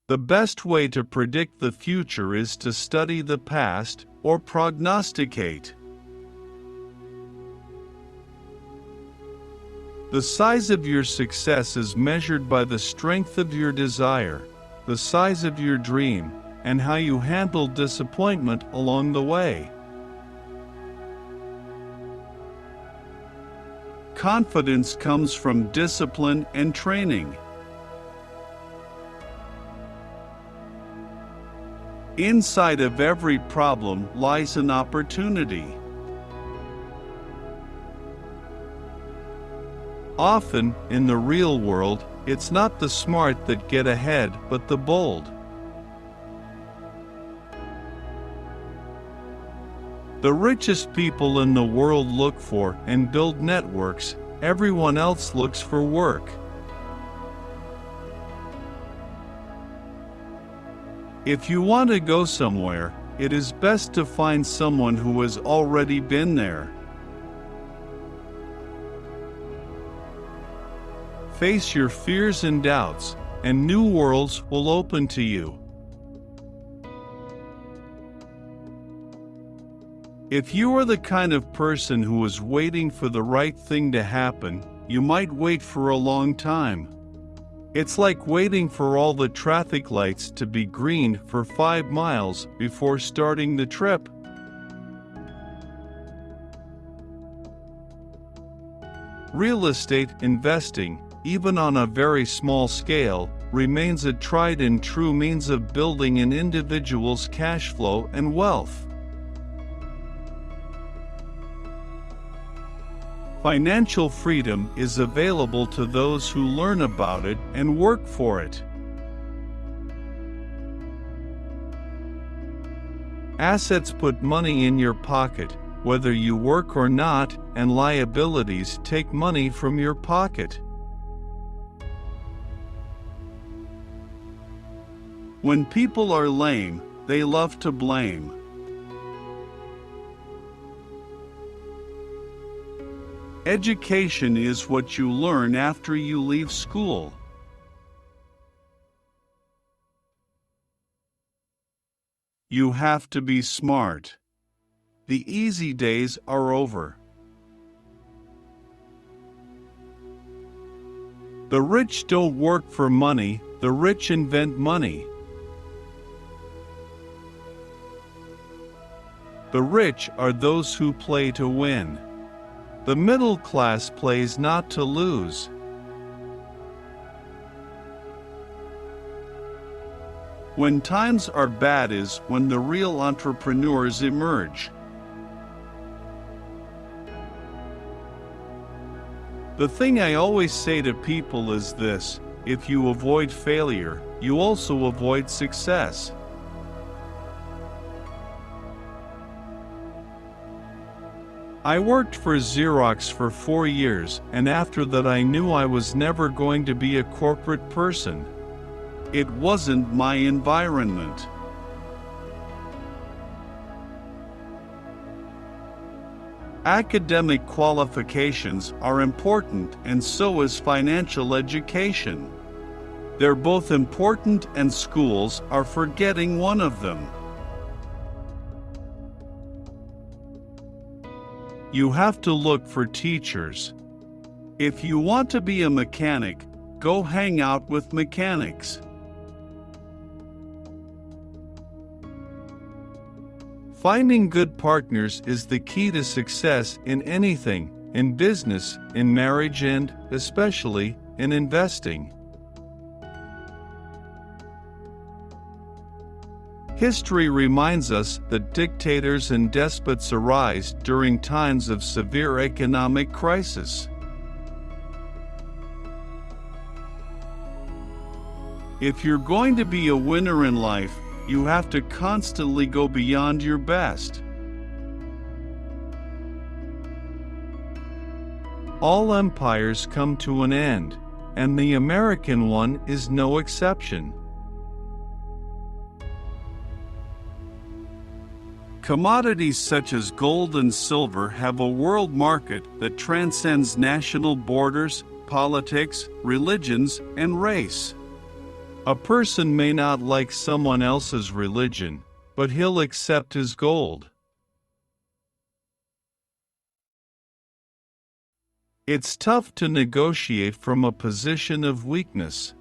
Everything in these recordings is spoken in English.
The best way to predict the future is to study the past, or prognosticate. The size of your success is measured by the strength of your desire, the size of your dream, and how you handle disappointment along the way. Confidence comes from discipline and training. Inside of every problem lies an opportunity. Often, in the real world, it's not the smart that get ahead, but the bold. The richest people in the world look for and build networks, everyone else looks for work. If you want to go somewhere, it is best to find someone who has already been there. Face your fears and doubts, and new worlds will open to you. If you are the kind of person who is waiting for the right thing to happen, you might wait for a long time. It's like waiting for all the traffic lights to be green for 5 miles before starting the trip. Real estate investing, even on a very small scale, remains a tried and true means of building an individual's cash flow and wealth. Financial freedom is available to those who learn about it and work for it. Assets put money in your pocket, whether you work or not, and liabilities take money from your pocket. When people are lame, they love to blame. Education is what you learn after you leave school. You have to be smart. The easy days are over. The rich don't work for money, the rich invent money. The rich are those who play to win. The middle class plays not to lose. When times are bad is when the real entrepreneurs emerge. The thing I always say to people is this: if you avoid failure, you also avoid success. I worked for Xerox for 4 years, and after that I knew I was never going to be a corporate person. It wasn't my environment. Academic qualifications are important, and so is financial education. They're both important, and schools are forgetting one of them. You have to look for teachers. If you want to be a mechanic, go hang out with mechanics. Finding good partners is the key to success in anything, in business, in marriage, and, especially, in investing. History reminds us that dictators and despots arise during times of severe economic crisis. If you're going to be a winner in life, you have to constantly go beyond your best. All empires come to an end, and the American one is no exception. Commodities such as gold and silver have a world market that transcends national borders, politics, religions, and race. A person may not like someone else's religion, but he'll accept his gold. It's tough to negotiate from a position of weakness.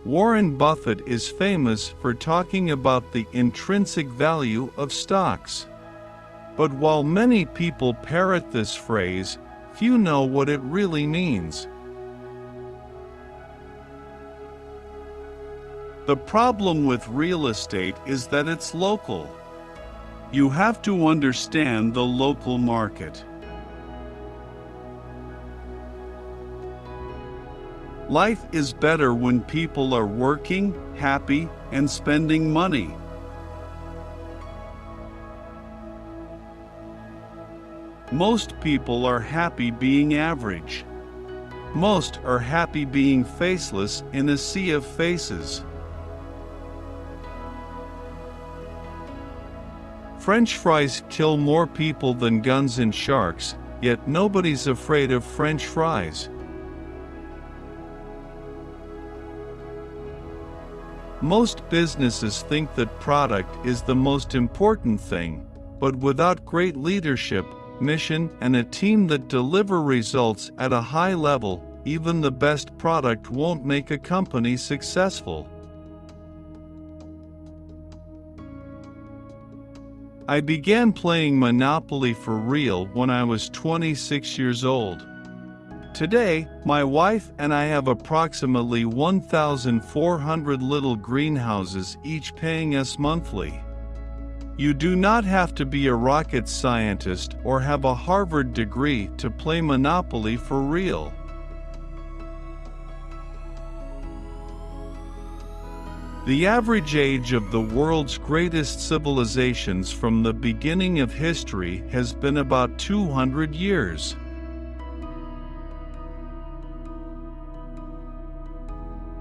Warren Buffett is famous for talking about the intrinsic value of stocks. But while many people parrot this phrase, few know what it really means. The problem with real estate is that it's local. You have to understand the local market. Life is better when people are working, happy, and spending money. Most people are happy being average. Most are happy being faceless in a sea of faces. French fries kill more people than guns and sharks, yet nobody's afraid of French fries. Most businesses think that product is the most important thing, but without great leadership, mission, and a team that deliver results at a high level, even the best product won't make a company successful. I began playing Monopoly for real when I was 26 years old. Today, my wife and I have approximately 1,400 little greenhouses, each paying us monthly. You do not have to be a rocket scientist or have a Harvard degree to play Monopoly for real. The average age of the world's greatest civilizations from the beginning of history has been about 200 years.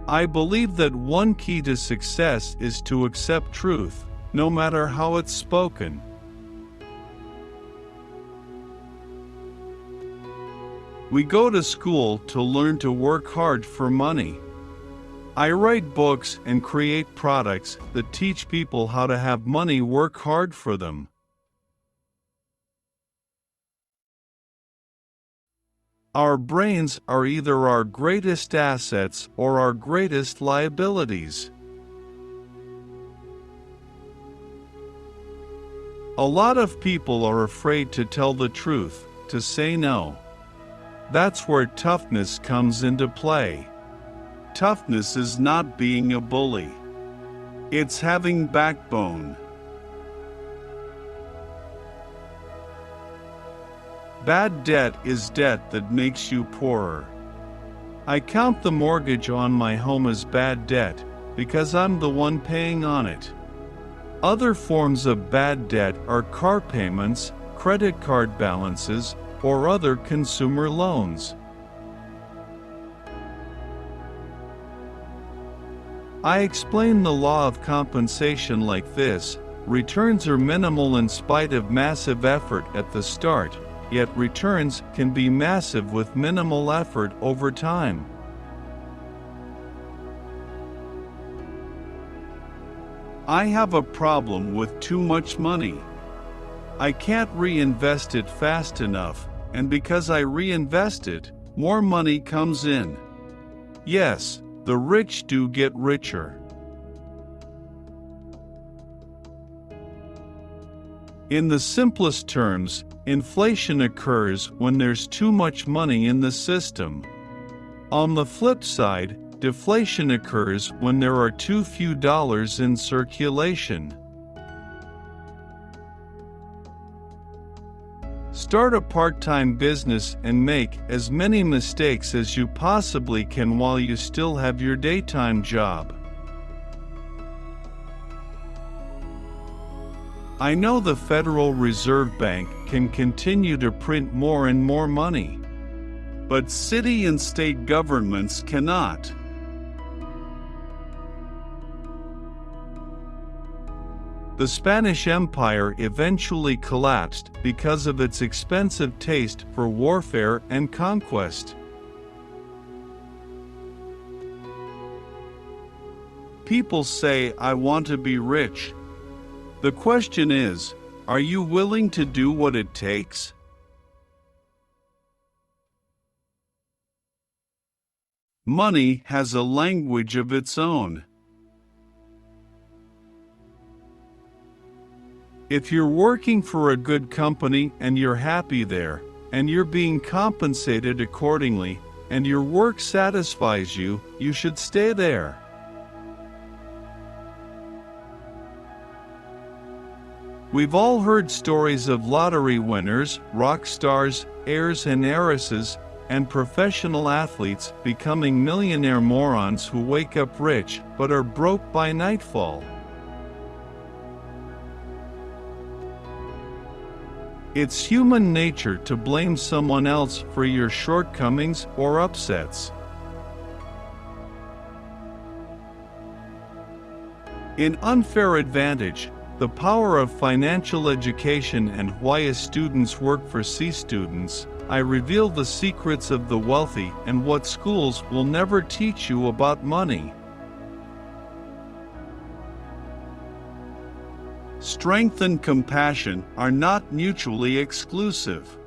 I believe that one key to success is to accept truth, no matter how it's spoken. We go to school to learn to work hard for money. I write books and create products that teach people how to have money work hard for them. Our brains are either our greatest assets or our greatest liabilities. A lot of people are afraid to tell the truth, to say no. That's where toughness comes into play. Toughness is not being a bully. It's having backbone. Bad debt is debt that makes you poorer. I count the mortgage on my home as bad debt because I'm the one paying on it. Other forms of bad debt are car payments, credit card balances, or other consumer loans. I explain the law of compensation like this: returns are minimal in spite of massive effort at the start, yet returns can be massive with minimal effort over time. I have a problem with too much money. I can't reinvest it fast enough, and because I reinvest it, more money comes in. Yes, the rich do get richer. In the simplest terms, inflation occurs when there's too much money in the system. On the flip side, deflation occurs when there are too few dollars in circulation. Start a part-time business and make as many mistakes as you possibly can while you still have your daytime job. I know the Federal Reserve Bank can continue to print more and more money, but city and state governments cannot. The Spanish Empire eventually collapsed because of its expensive taste for warfare and conquest. People say, "I want to be rich." The question is, are you willing to do what it takes? Money has a language of its own. If you're working for a good company and you're happy there, and you're being compensated accordingly, and your work satisfies you, you should stay there. We've all heard stories of lottery winners, rock stars, heirs and heiresses, and professional athletes becoming millionaire morons who wake up rich but are broke by nightfall. It's human nature to blame someone else for your shortcomings or upsets. In Unfair Advantage, The Power of Financial Education and Why Students Work for Students, I reveal the secrets of the wealthy and what schools will never teach you about money. Strength and compassion are not mutually exclusive.